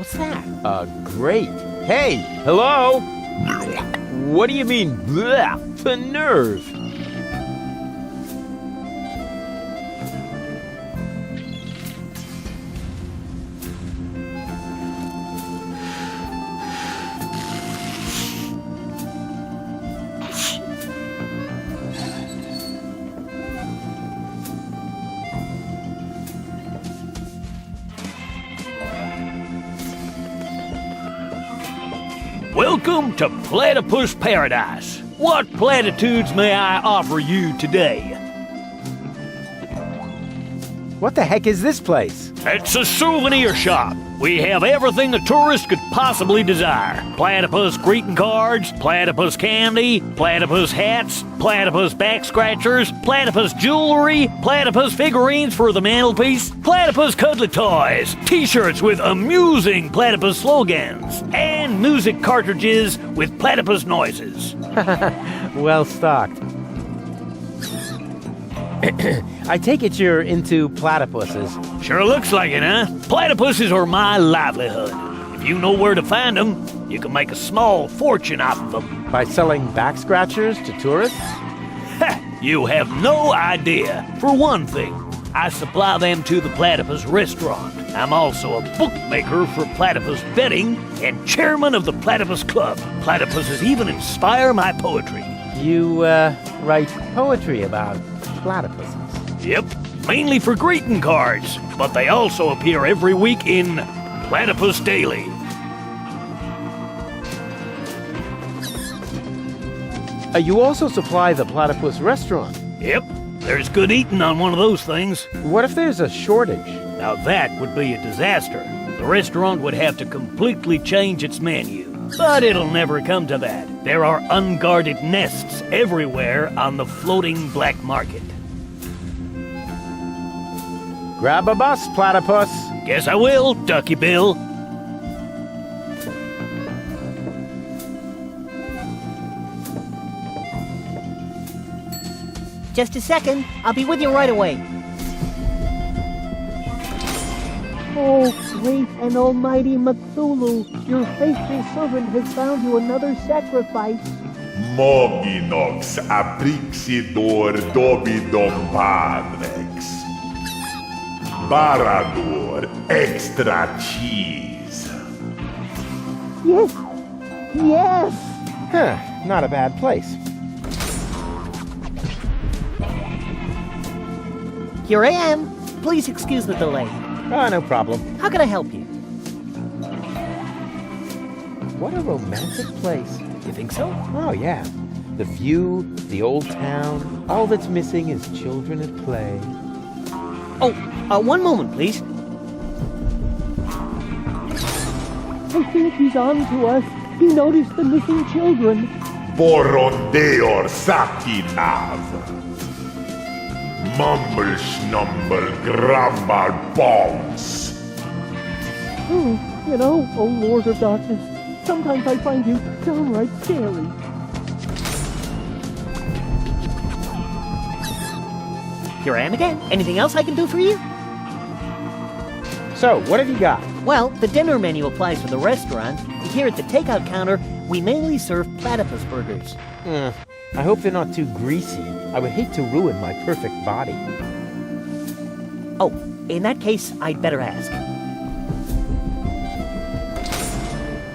What's that? Great. Hey, hello? What do you mean, bleh? The nerve. Welcome to Platypus Paradise. What platitudes may I offer you today? What the heck is this place? It's a souvenir shop. We have everything a tourist could possibly desire. Platypus greeting cards, platypus candy, platypus hats, platypus back scratchers, platypus jewelry, platypus figurines for the mantelpiece, platypus cuddly toys, t-shirts with amusing platypus slogans, and music cartridges with platypus noises. Well stocked. I take it you're into platypuses. Sure looks like it, huh? Platypuses are my livelihood. If you know where to find them, you can make a small fortune off of them. By selling back scratchers to tourists? Ha! You have no idea. For one thing, I supply them to the Platypus restaurant. I'm also a bookmaker for platypus betting and chairman of the Platypus Club. Platypuses even inspire my poetry. You, write poetry about platypuses? Yep, mainly for greeting cards, but they also appear every week in Platypus Daily. You also supply the platypus restaurant? Yep, there's good eating on one of those things. What if there's a shortage? Now that would be a disaster. The restaurant would have to completely change its menu. But it'll never come to that. There are unguarded nests everywhere on the floating black market. Grab a bus, platypus. Guess I will, Ducky Bill. Just a second. I'll be with you right away. Oh, great and almighty Cthulhu, your faithful servant has found you another sacrifice. Moginox aprixidor dobidom padrex. Barador extra cheese. Yes! Yes! Huh, not a bad place. Here I am. Please excuse the delay. No problem. How can I help you? What a romantic place. You think so? Oh, yeah. The view, the old town. All that's missing is children at play. Oh, one moment, please. I think he's on to us. He noticed the missing children. Borondeor sakinav. Mumble snumble grumble bombs. You know, oh Lord of Darkness, sometimes I find you downright scary. Here I am again. Anything else I can do for you? So, what have you got? Well, the dinner menu applies for the restaurant. Here at the takeout counter, we mainly serve platypus burgers. I hope they're not too greasy. I would hate to ruin my perfect body. Oh, in that case, I'd better ask.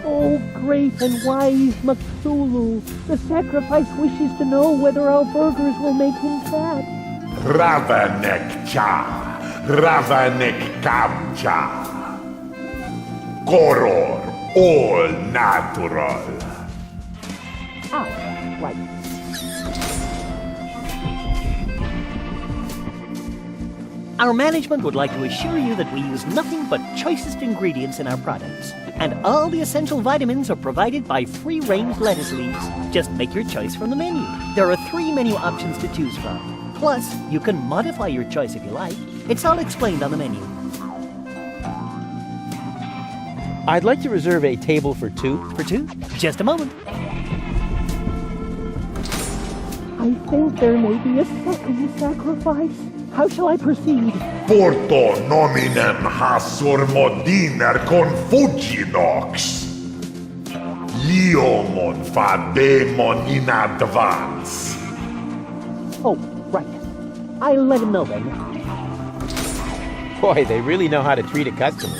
Oh, great and wise Cthulhu, the sacrifice wishes to know whether our burgers will make him fat. Ravanek cha. Ravanek kamcha. Koror all natural. Ah, right. Our management would like to assure you that we use nothing but choicest ingredients in our products. And all the essential vitamins are provided by free-range lettuce leaves. Just make your choice from the menu. There are 3 menu options to choose from. Plus, you can modify your choice if you like. It's all explained on the menu. I'd like to reserve a table for 2. For 2? Just a moment. I think there may be a second sacrifice. How shall I proceed? Porto nominem hasur modiner confuginox. Liomon fademon in advance. Oh, right. I'll let him know then. Boy, they really know how to treat a customer.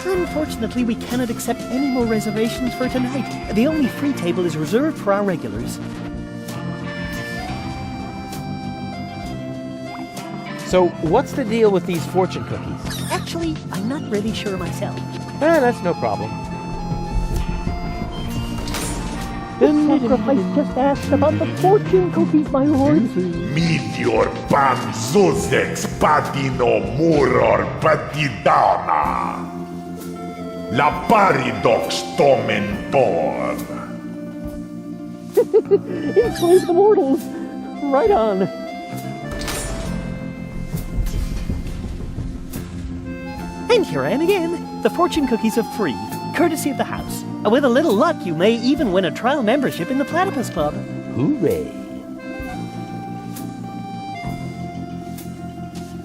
Unfortunately, we cannot accept any more reservations for tonight. The only free table is reserved for our regulars. So, what's the deal with these fortune cookies? Actually, I'm not really sure myself. That's no problem. The sacrifice just asked about the fortune cookies, my lord. Meteor panzuzex patino muror patidana. La paridox tomentor. Enslave the mortals. Right on. And here I am again. The fortune cookies are free, courtesy of the house. With a little luck, you may even win a trial membership in the Platypus Club. Hooray!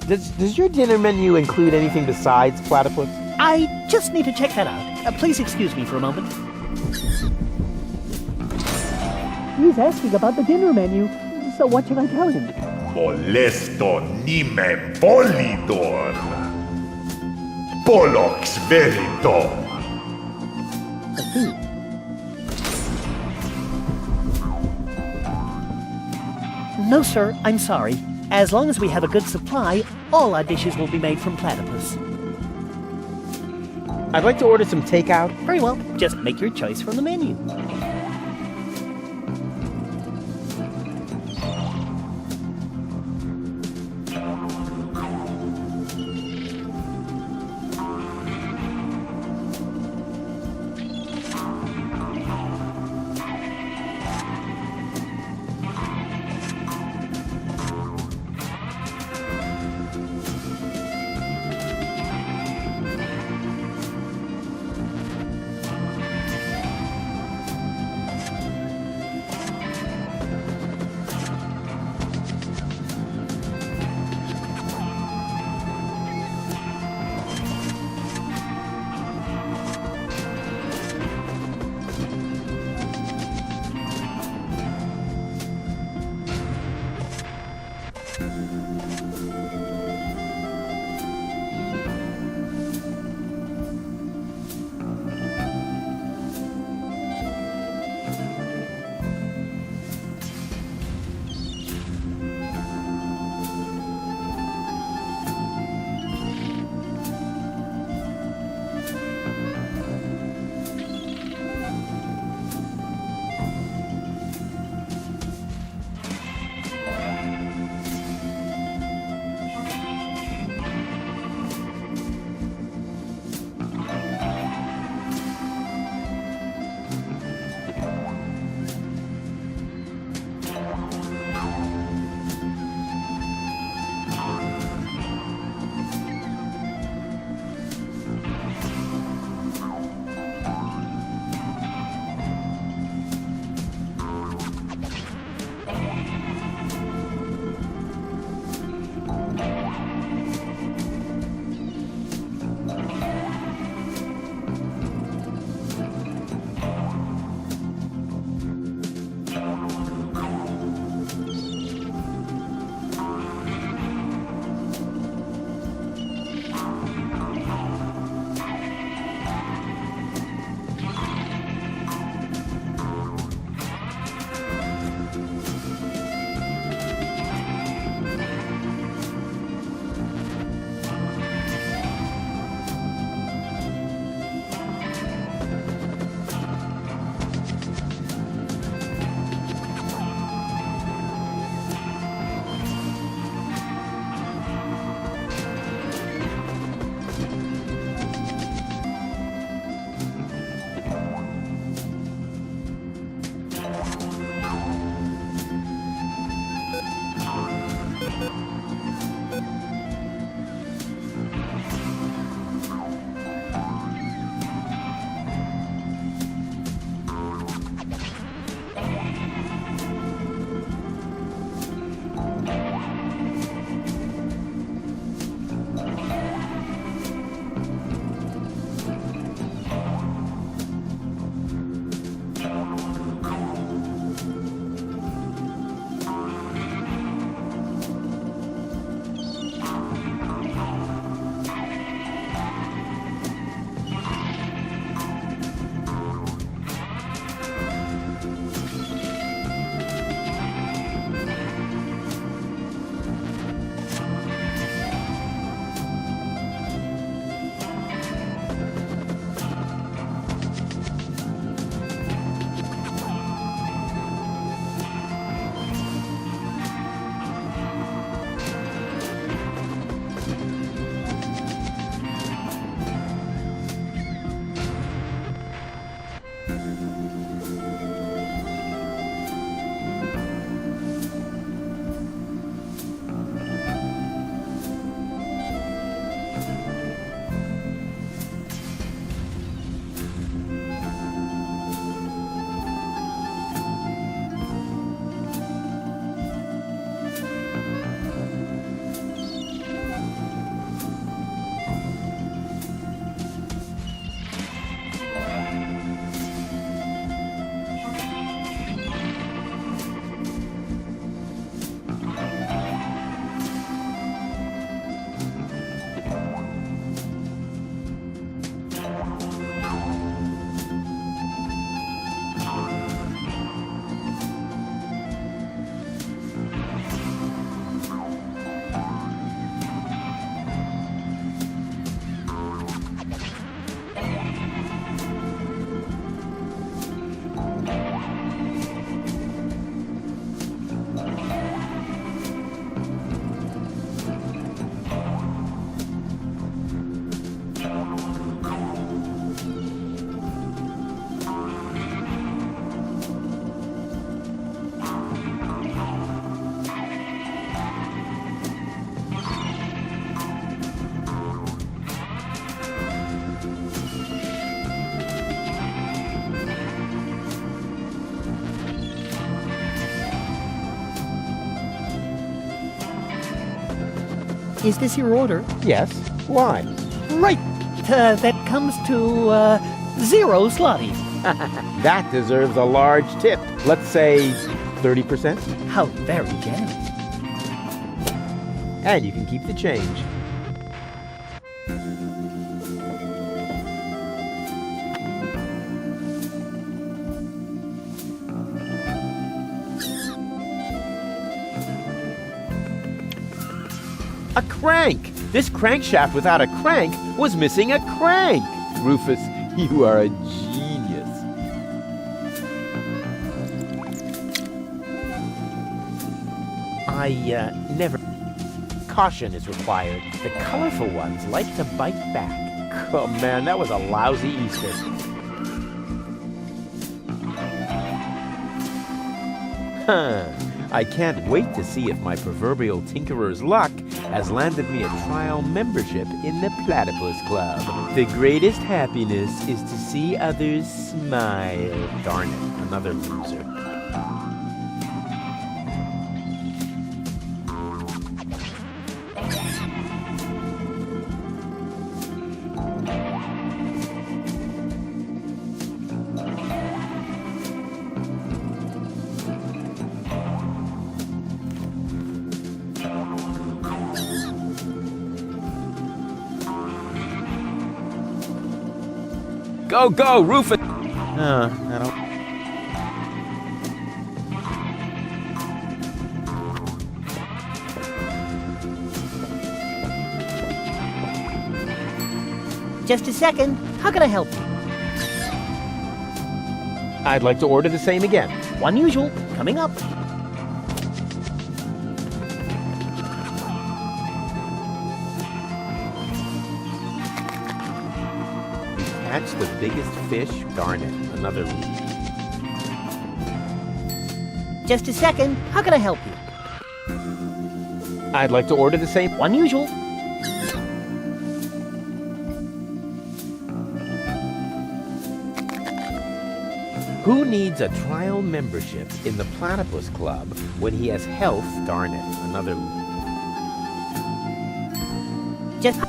Does your dinner menu include anything besides platypus? I just need to check that out. Please excuse me for a moment. He's asking about the dinner menu, so what should I tell him? Molesto nimem polidor. Polox veritor. No, sir, I'm sorry. As long as we have a good supply, all our dishes will be made from platypus. I'd like to order some takeout. Very well, just make your choice from the menu. Is this your order? Yes. Why? Right. That comes to 0 zloty. That deserves a large tip. Let's say 30%. How very generous. And you can keep the change. A crank! This crankshaft without a crank was missing a crank! Rufus, you are a genius. I never... Caution is required. The colorful ones like to bite back. Oh man, that was a lousy Easter. I can't wait to see if my proverbial tinkerer's luck has landed me a trial membership in the Platypus Club. The greatest happiness is to see others smile. Darn it, another loser. Go, go, Rufus! I don't... Just a second. How can I help you? I'd like to order the same again. One usual. Coming up. Catch the biggest fish, darn it, another loser. Just a second. How can I help you? I'd like to order the same. One usual. Who needs a trial membership in the Platypus Club when he has health, darn it, another loser. Just...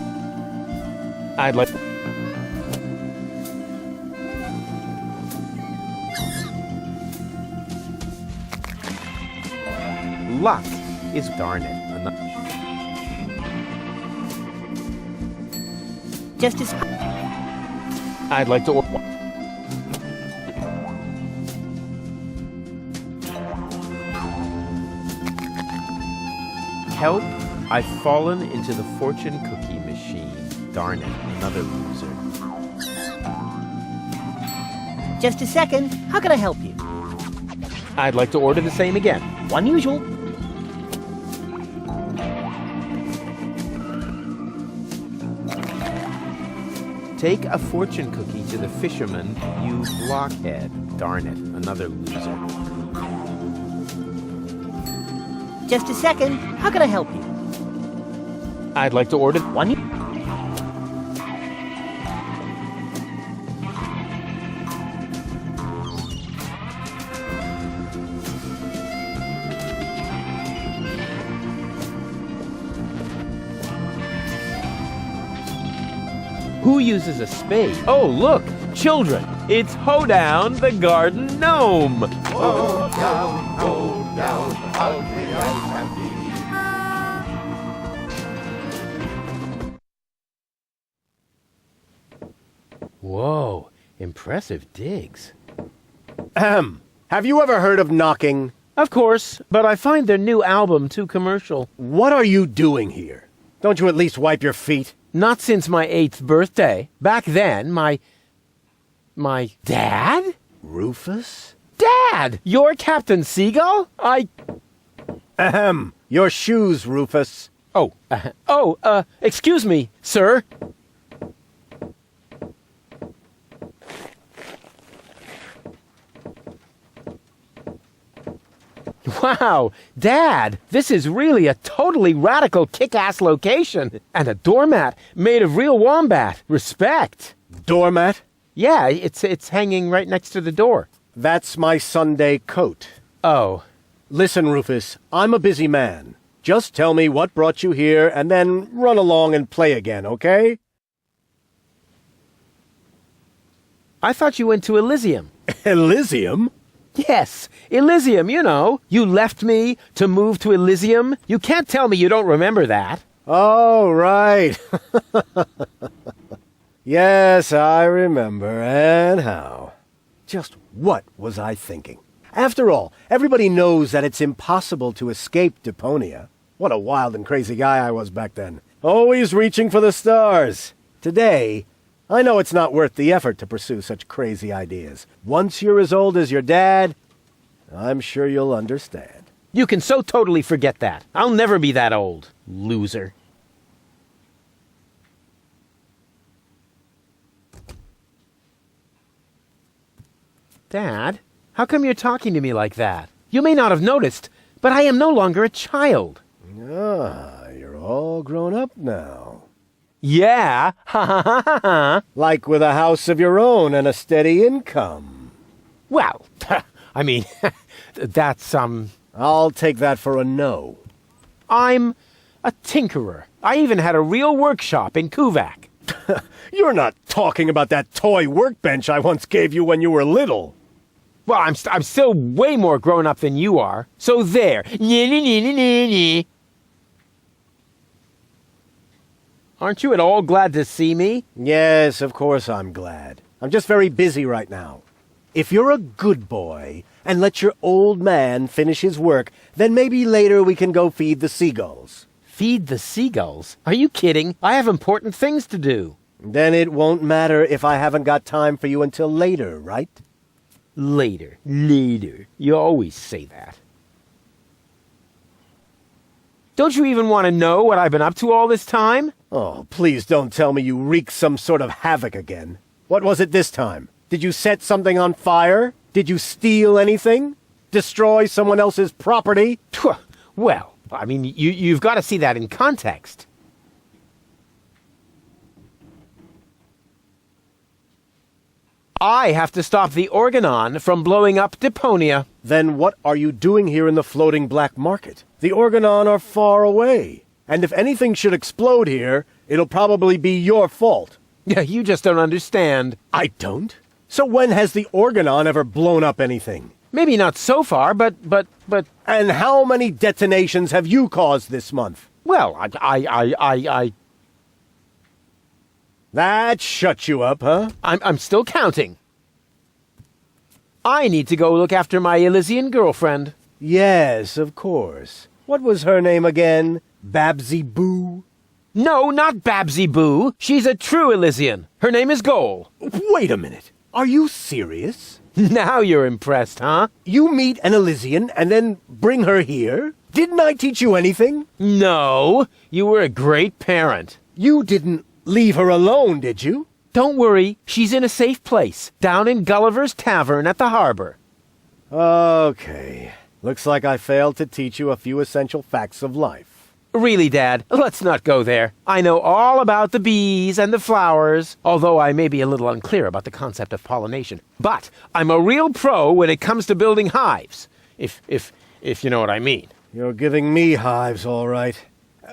I'd like... Luck is darn it. Just as... I'd like to order... Help! I've fallen into the fortune cookie machine. Darn it, another loser. Just a second. How can I help you? I'd like to order the same again. One usual. Take a fortune cookie to the fisherman, you blockhead. Darn it, another loser. Just a second. How can I help you? I'd like to order... One... Who uses a spade? Oh, look! Children! It's Hoedown the Garden Gnome! Go down, ugly I can be. Whoa, impressive digs. Ahem. Have you ever heard of knocking? Of course, but I find their new album too commercial. What are you doing here? Don't you at least wipe your feet? Not since my 8th birthday. Back then, my dad? Rufus? Dad! You're Captain Seagull? Ahem. Your shoes, Rufus. Excuse me, sir. Wow, Dad, this is really a totally radical kick-ass location. And a doormat made of real wombat. Respect. Doormat? Yeah, it's hanging right next to the door. That's my Sunday coat. Oh. Listen, Rufus, I'm a busy man. Just tell me what brought you here and then run along and play again, okay? I thought you went to Elysium. Elysium? Yes, Elysium, you know. You left me to move to Elysium. You can't tell me you don't remember that. Oh, right. Yes, I remember. And how? Just what was I thinking? After all, everybody knows that it's impossible to escape Deponia. What a wild and crazy guy I was back then. Always reaching for the stars. Today, I know it's not worth the effort to pursue such crazy ideas. Once you're as old as your dad, I'm sure you'll understand. You can so totally forget that. I'll never be that old, loser. Dad, how come you're talking to me like that? You may not have noticed, but I am no longer a child. Ah, you're all grown up now. Yeah, ha ha ha ha ha. Like with a house of your own and a steady income. Well, I mean, that's, I'll take that for a no. I'm a tinkerer. I even had a real workshop in Kuvak. You're not talking about that toy workbench I once gave you when you were little. Well, I'm still way more grown up than you are. So there. Aren't you at all glad to see me? Yes, of course I'm glad. I'm just very busy right now. If you're a good boy and let your old man finish his work, then maybe later we can go feed the seagulls. Feed the seagulls? Are you kidding? I have important things to do. Then it won't matter if I haven't got time for you until later, right? Later. You always say that. Don't you even want to know what I've been up to all this time? Oh, please don't tell me you wreaked some sort of havoc again. What was it this time? Did you set something on fire? Did you steal anything? Destroy someone else's property? Well, I mean, you've got to see that in context. I have to stop the Organon from blowing up Deponia. Then what are you doing here in the floating black market? The Organon are far away. And if anything should explode here, it'll probably be your fault. Yeah, you just don't understand. I don't? So when has the Organon ever blown up anything? Maybe not so far, but... And how many detonations have you caused this month? Well, I... That shut you up, huh? I'm still counting. I need to go look after my Elysian girlfriend. Yes, of course. What was her name again? Babsy Boo? No, not Babsy Boo. She's a true Elysian. Her name is Goal. Wait a minute. Are you serious? Now you're impressed, huh? You meet an Elysian and then bring her here? Didn't I teach you anything? No, you were a great parent. You didn't leave her alone, did you? Don't worry, she's in a safe place, down in Gulliver's Tavern at the harbor. Okay. Looks like I failed to teach you a few essential facts of life. Really, Dad, let's not go there. I know all about the bees and the flowers, although I may be a little unclear about the concept of pollination. But I'm a real pro when it comes to building hives, if you know what I mean. You're giving me hives, all right.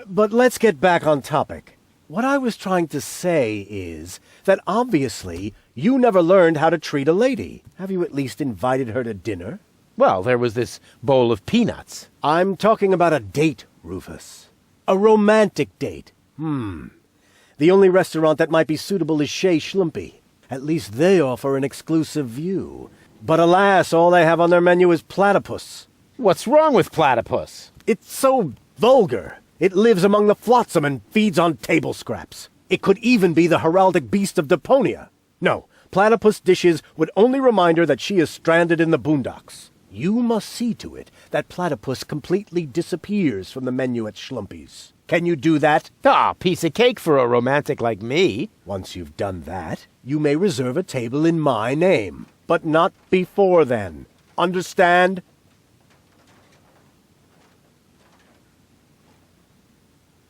But let's get back on topic. What I was trying to say is that obviously you never learned how to treat a lady. Have you at least invited her to dinner? Well, there was this bowl of peanuts. I'm talking about a date, Rufus. A romantic date. The only restaurant that might be suitable is Chez Schlumpy. At least they offer an exclusive view. But alas, all they have on their menu is platypus. What's wrong with platypus? It's so vulgar. It lives among the flotsam and feeds on table scraps. It could even be the heraldic beast of Deponia. No, platypus dishes would only remind her that she is stranded in the boondocks. You must see to it that platypus completely disappears from the menu at Schlumpy's. Can you do that? Ah, piece of cake for a romantic like me. Once you've done that, you may reserve a table in my name. But not before then. Understand?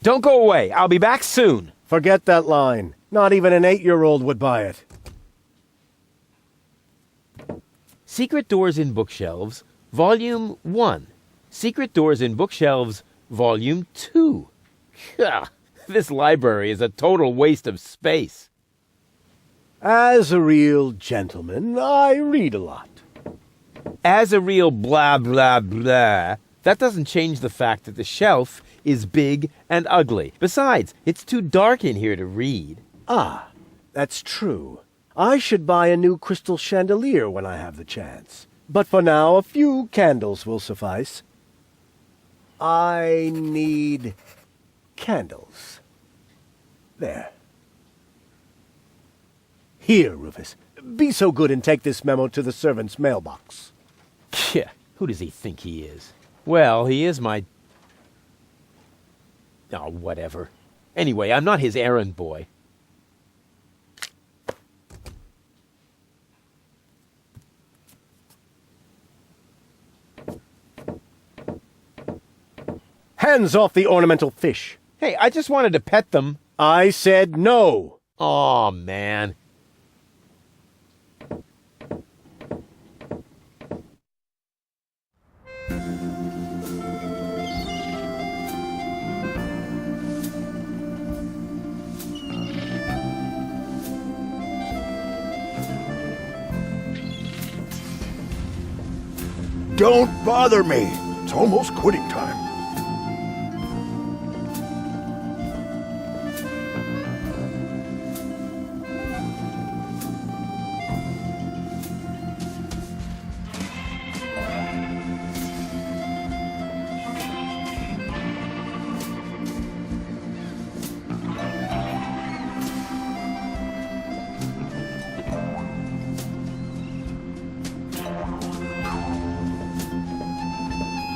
Don't go away. I'll be back soon. Forget that line. Not even an 8-year-old would buy it. Secret Doors in Bookshelves, Volume 1. Secret Doors in Bookshelves, Volume 2. Gah, this library is a total waste of space. As a real gentleman, I read a lot. As a real blah blah blah, that doesn't change the fact that the shelf is big and ugly. Besides, it's too dark in here to read. Ah, that's true. I should buy a new crystal chandelier when I have the chance. But for now, a few candles will suffice. I need candles. There. Here, Rufus. Be so good and take this memo to the servant's mailbox. Yeah, who does he think he is? Well, he is my... Oh, whatever. Anyway, I'm not his errand boy. Hands off the ornamental fish. Hey, I just wanted to pet them. I said no. Aw, man. Don't bother me. It's almost quitting time.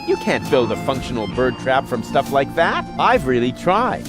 You can't build a functional bird trap from stuff like that. I've really tried.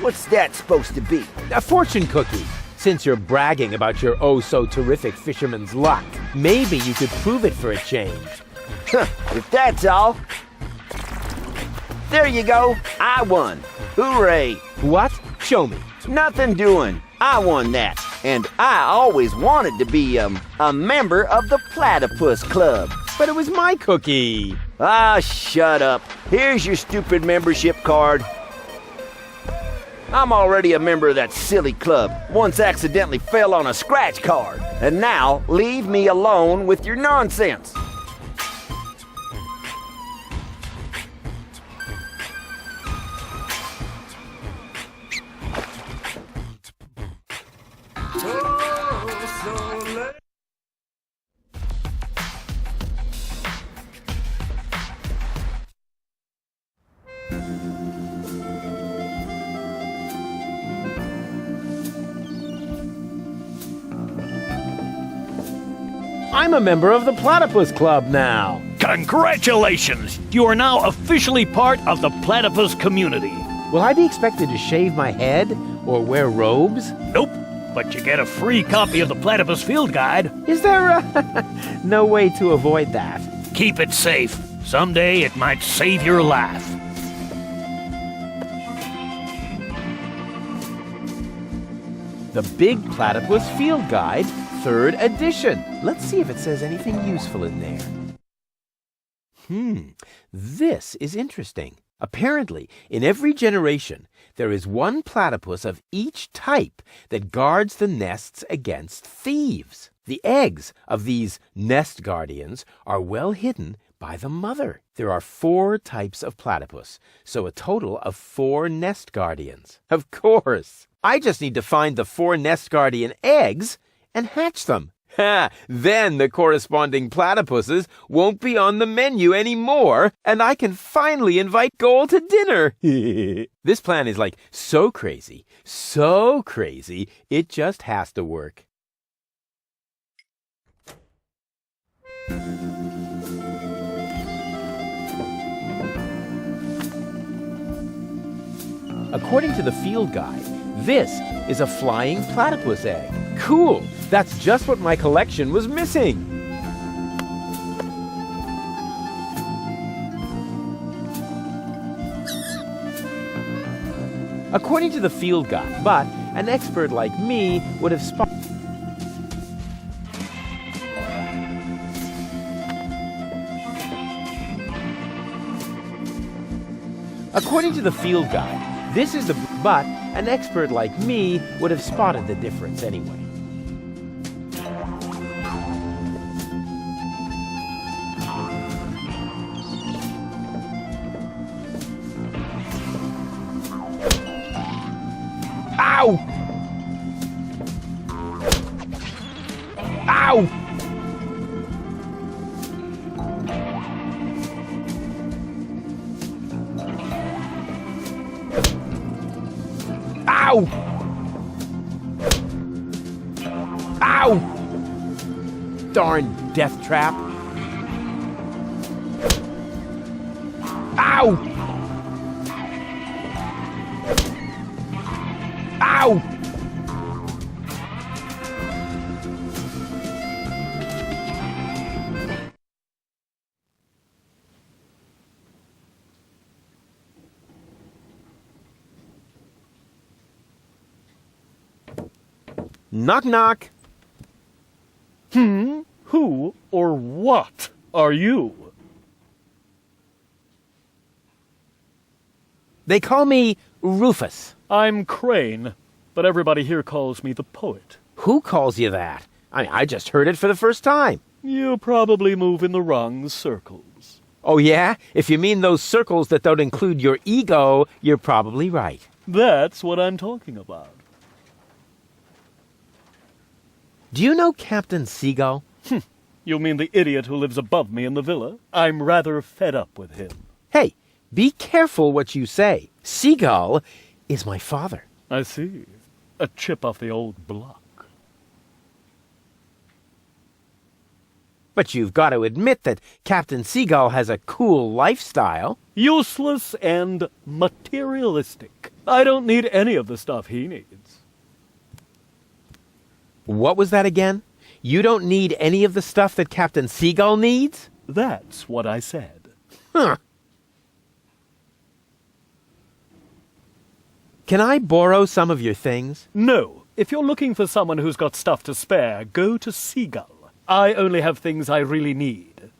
What's that supposed to be? A fortune cookie. Since you're bragging about your oh-so-terrific fisherman's luck, maybe you could prove it for a change. If that's all. There you go. I won. Hooray. What? Show me. Nothing doing. I won that. And I always wanted to be, a member of the Platypus Club. But it was my cookie. Ah, shut up. Here's your stupid membership card. I'm already a member of that silly club. Once accidentally fell on a scratch card. And now, leave me alone with your nonsense. I'm a member of the Platypus Club now. Congratulations! You are now officially part of the platypus community. Will I be expected to shave my head or wear robes? Nope, but you get a free copy of the Platypus Field Guide. Is there no way to avoid that? Keep it safe. Someday it might save your life. The Big Platypus Field Guide, 3rd edition. Let's see if it says anything useful in there. This is interesting. Apparently, in every generation, there is one platypus of each type that guards the nests against thieves. The eggs of these nest guardians are well hidden by the mother. There are 4 types of platypus, so a total of 4 nest guardians. Of course, I just need to find the 4 nest guardian eggs and hatch them. Ha! Then the corresponding platypuses won't be on the menu anymore, and I can finally invite Goal to dinner. This plan is like so crazy, it just has to work. According to the field guide, this is a flying platypus egg. Cool! That's just what my collection was missing. According to the field guide, but an expert like me would have spotted. According to the field guide, this is the but an expert like me would have spotted the difference anyway. Ow! Ow! Ow! Ow! Darn death trap. Ow! Ow! Knock knock. Who or what are you? They call me Rufus. I'm Crane, but everybody here calls me the poet. Who calls you that? I just heard it for the first time. You probably move in the wrong circles. Oh yeah? If you mean those circles that don't include your ego, you're probably right. That's what I'm talking about. Do you know Captain Seagull? You mean the idiot who lives above me in the villa? I'm rather fed up with him. Hey, be careful what you say. Seagull is my father. I see. A chip off the old block. But you've got to admit that Captain Seagull has a cool lifestyle. Useless and materialistic. I don't need any of the stuff he needs. What was that again? You don't need any of the stuff that Captain Seagull needs? That's what I said. Huh. Can I borrow some of your things? No. If you're looking for someone who's got stuff to spare, go to Seagull. I only have things I really need.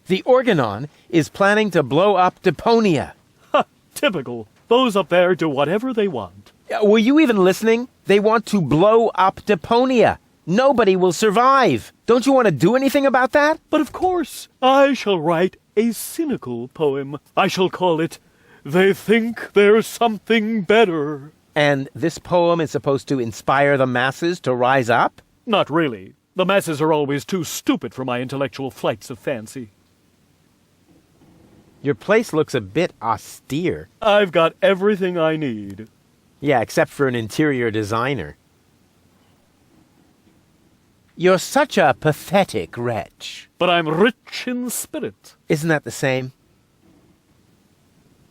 The Organon is planning to blow up Deponia. Ha! Typical. Those up there do whatever they want. Were you even listening? They want to blow up Deponia. Nobody will survive. Don't you want to do anything about that? But of course, I shall write a cynical poem. I shall call it, They Think There's Something Better. And this poem is supposed to inspire the masses to rise up? Not really. The masses are always too stupid for my intellectual flights of fancy. Your place looks a bit austere. I've got everything I need. Yeah, except for an interior designer. You're such a pathetic wretch. But I'm rich in spirit. Isn't that the same?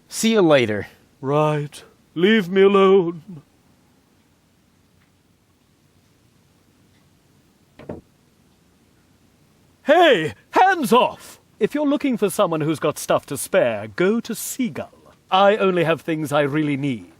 See you later. Right. Leave me alone. Hey! Hands off! If you're looking for someone who's got stuff to spare, go to Seagull. I only have things I really need.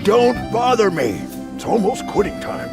Don't bother me. It's almost quitting time.